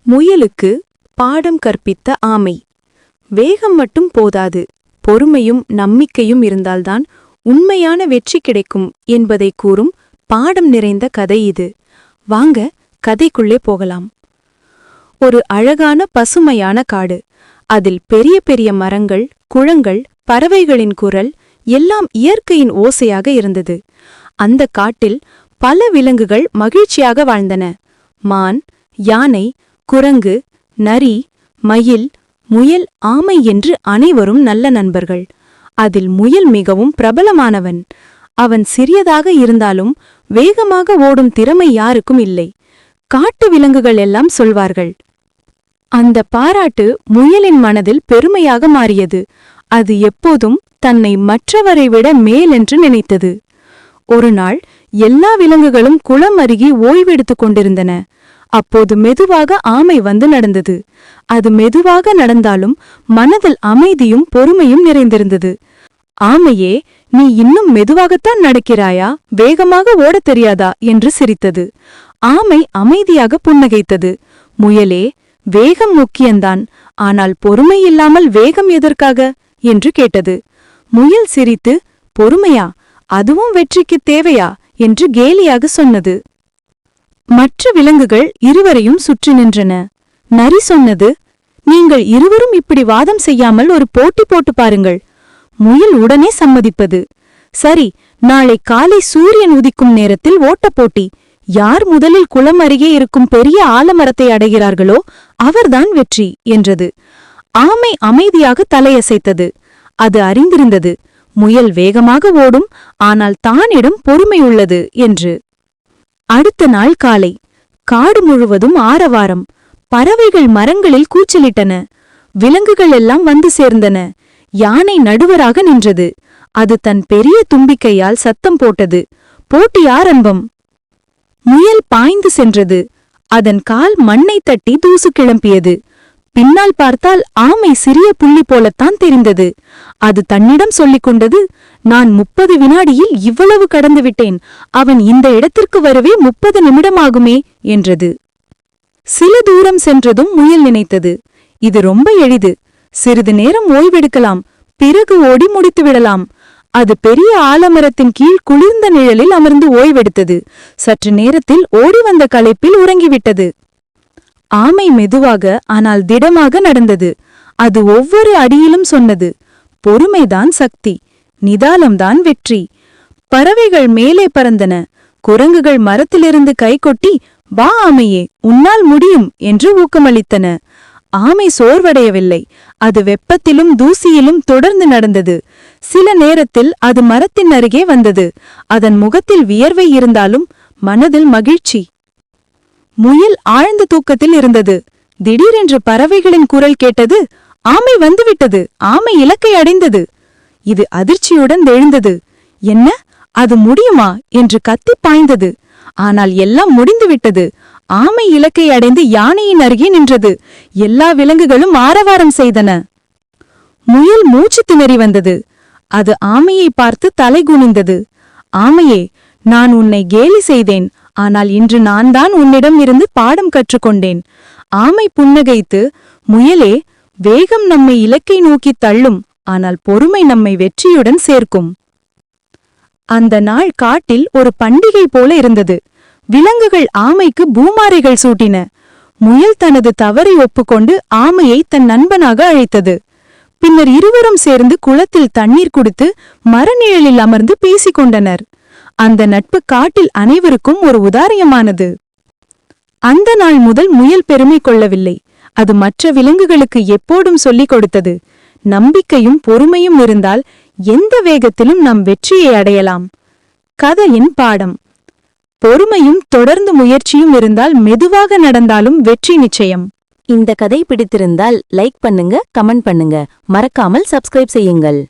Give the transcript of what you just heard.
முயலுக்கு பாடம் கற்பித்த ஆமை. வேகம் மட்டும் போதாது, பொறுமையும் நம்பிக்கையும் இருந்தால்தான் உண்மையான வெற்றி கிடைக்கும் என்பதை கூறும் பாடம் நிறைந்த கதை இது. வாங்க கதைக்குள்ளே போகலாம். ஒரு அழகான பசுமையான காடு. அதில் பெரிய பெரிய மரங்கள், குளங்கள், பறவைகளின் குரல் எல்லாம் இயற்கையின் ஓசையாக இருந்தது. அந்த காட்டில் பல விலங்குகள் மகிழ்ச்சியாக வாழ்ந்தன. மான், யானை, குரங்கு, நரி, மயில், முயல், ஆமை என்று அனைவரும் நல்ல நண்பர்கள். அதில் முயல் மிகவும் பிரபலமானவன். அவன் சிறியதாக இருந்தாலும் வேகமாக ஓடும் திறமை யாருக்கும் இல்லை. காட்டு விலங்குகள் எல்லாம் சொல்வார்கள். அந்த பாராட்டு முயலின் மனதில் பெருமையாக மாறியது. அது எப்போதும் தன்னை மற்றவரை விட மேலென்று நினைத்தது. ஒருநாள் எல்லா விலங்குகளும் குளம் அருகே ஓய்வெடுத்துக் கொண்டிருந்தன. அப்போது மெதுவாக ஆமை வந்து நடந்தது. அது மெதுவாக நடந்தாலும் மனதில் அமைதியும் பொறுமையும் நிறைந்திருந்தது. ஆமையே, நீ இன்னும் மெதுவாகத்தான் நடக்கிறாயா? வேகமாக ஓடத் தெரியாதா என்று சிரித்தது. ஆமை அமைதியாக புன்னகைத்தது. முயலே, வேகம் முக்கியந்தான், ஆனால் பொறுமை இல்லாமல் வேகம் எதற்காக என்று கேட்டது. முயல் சிரித்து, பொறுமையா? அதுவும் வெற்றிக்குத் தேவையா என்று கேலியாக சொன்னது. மற்ற விலங்குகள் இருவரையும் சுற்றி நின்றன. நரி சொன்னது, நீங்கள் இருவரும் இப்படி வாதம் செய்யாமல் ஒரு போட்டி போட்டு பாருங்கள். முயல் உடனே சம்மதிப்பது. சரி, நாளை காலை சூரியன் உதிக்கும் நேரத்தில் ஓட்டப் போட்டி. யார் முதலில் குளம் அருகே இருக்கும் பெரிய ஆலமரத்தை அடைகிறார்களோ அவர்தான் வெற்றி என்றது. ஆமை அமைதியாக தலையசைத்தது. அது அறிந்திருந்தது, முயல் வேகமாக ஓடும், ஆனால் தானிடம் பொறுமை உள்ளது என்று. அடுத்த நாள் காலை காடு முழுவதும் ஆரவாரம். பறவைகள் மரங்களில் கூச்சலிட்டன. விலங்குகள் எல்லாம் வந்து சேர்ந்தன. யானை நடுவராக நின்றது. அது தன் பெரிய தும்பிக்கையால் சத்தம் போட்டது. போட்டி ஆரம்பம். முயல் பாய்ந்து சென்றது. அதன் கால் மண்ணை தட்டி தூசு கிளம்பியது. பின்னால் பார்த்தால் ஆமை சிறிய புள்ளி போலத்தான் தெரிந்தது. அது தன்னிடம் சொல்லிக் கொண்டது, நான் 30 வினாடியில் இவ்வளவு கடந்துவிட்டேன். அவன் இந்த இடத்திற்கு வரவே 30 நிமிடமாகுமே என்றது. சில தூரம் சென்றதும் முயல் நினைத்தது, இது ரொம்ப எளிது. சிறிது நேரம் ஓய்வெடுக்கலாம், பிறகு ஓடி முடித்துவிடலாம். அது பெரிய ஆலமரத்தின் கீழ் குளிர்ந்த நிழலில் அமர்ந்து ஓய்வெடுத்தது. சற்று நேரத்தில் ஓடி வந்த களைப்பில் உறங்கிவிட்டது. ஆமை மெதுவாக ஆனால் திடமாக நடந்தது. அது ஒவ்வொரு அடியிலும் சொன்னது, பொறுமைதான் சக்தி, நிதானம்தான் வெற்றி. பறவைகள் மேலே பறந்தன. குரங்குகள் மரத்திலிருந்து கைகொட்டி, வா ஆமையே, உன்னால் முடியும் என்று ஊக்கமளித்தன. ஆமை சோர்வடையவில்லை. அது வெப்பத்திலும் தூசியிலும் தொடர்ந்து நடந்தது. சில நேரத்தில் அது மரத்தின் அருகே வந்தது. அதன் முகத்தில் வியர்வை இருந்தாலும் மனதில் மகிழ்ச்சி. முயல் ஆழ்ந்த தூக்கத்தில் இருந்தது. திடீரென்று பறவைகளின் குரல் கேட்டது. ஆமை வந்துவிட்டது, ஆமை இலக்கை அடைந்தது. இது அதிர்ச்சியுடன் எழுந்தது. என்ன, அது முடியுமா என்று கத்தி பாய்ந்தது. ஆனால் எல்லாம் முடிந்துவிட்டது. ஆமை இலக்கை அடைந்து யானையின் அருகே நின்றது. எல்லா விலங்குகளும் ஆரவாரம் செய்தன. முயல் மூச்சு திணறி வந்தது. அது ஆமையை பார்த்து தலை குனிந்தது. ஆமையே, நான் உன்னை கேலி செய்தேன், ஆனால் இன்று நான் தான் உன்னிடம் இருந்து பாடம் கற்றுக்கொண்டேன். ஆமை புன்னகைத்து, முயலே, வேகம் நம்மை இலக்கை நோக்கித் தள்ளும், ஆனால் பொறுமை நம்மை வெற்றியுடன் சேர்க்கும். அந்த நாள் காட்டில் ஒரு பண்டிகை போல இருந்தது. விலங்குகள் ஆமைக்கு பூமாரைகள் சூட்டின. முயல் தனது தவறை ஒப்புக்கொண்டு ஆமையை தன் நண்பனாக அழைத்தது. பின்னர் இருவரும் சேர்ந்து குளத்தில் தண்ணீர் குடித்து மரநிழலில் அமர்ந்து பேசிக் கொண்டனர். அந்த நட்பு காட்டில் அனைவருக்கும் ஒரு உதாரணமானது. அந்த நாள் முதல் முயல் பெருமை கொள்ளவில்லை. அது மற்ற விலங்குகளுக்கு எப்போதும் சொல்லிக் கொடுத்தது, நம்பிக்கையும் பொறுமையும் இருந்தால் எந்த வேகத்திலும் நாம் வெற்றியை அடையலாம். கதையின் பாடம்: பொறுமையும் தொடர்ந்து முயற்சியும் இருந்தால் மெதுவாக நடந்தாலும் வெற்றி நிச்சயம். இந்த கதை பிடித்திருந்தால் லைக் பண்ணுங்க, கமெண்ட் பண்ணுங்க, மறக்காமல் சப்ஸ்கிரைப் செய்யுங்கள்.